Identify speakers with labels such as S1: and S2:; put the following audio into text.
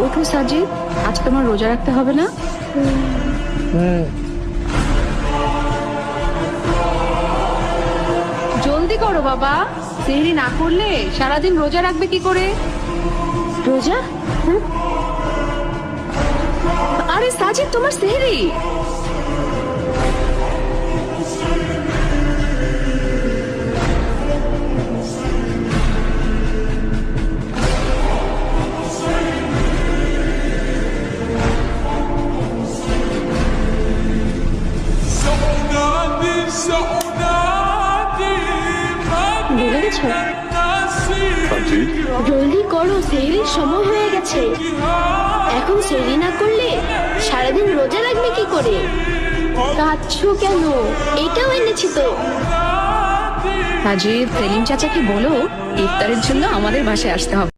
S1: ওঠো সাজিদ, আজ তোমার রোজা রাখতে হবে না? জলদি করো বাবা, সেহরি না করলে সারাদিন রোজা রাখবে কি করে?
S2: রোজা?
S1: আরে সাজিদ, তোমার সেহরি।
S2: ভুলে গেছো?
S3: সাজিদ,
S2: জলদি করো, সেহরির সময় হয়ে গেছে। এখন সেহরি না করলে সারাদিন রোজা রাখবে কি করে? কাঁদছো কেন? এটাও এনেছি তো।
S1: সাজিদ, সেলিম চাচাকে বলো ইফতারের জন্য আমাদের বাসায় আসতে হবে।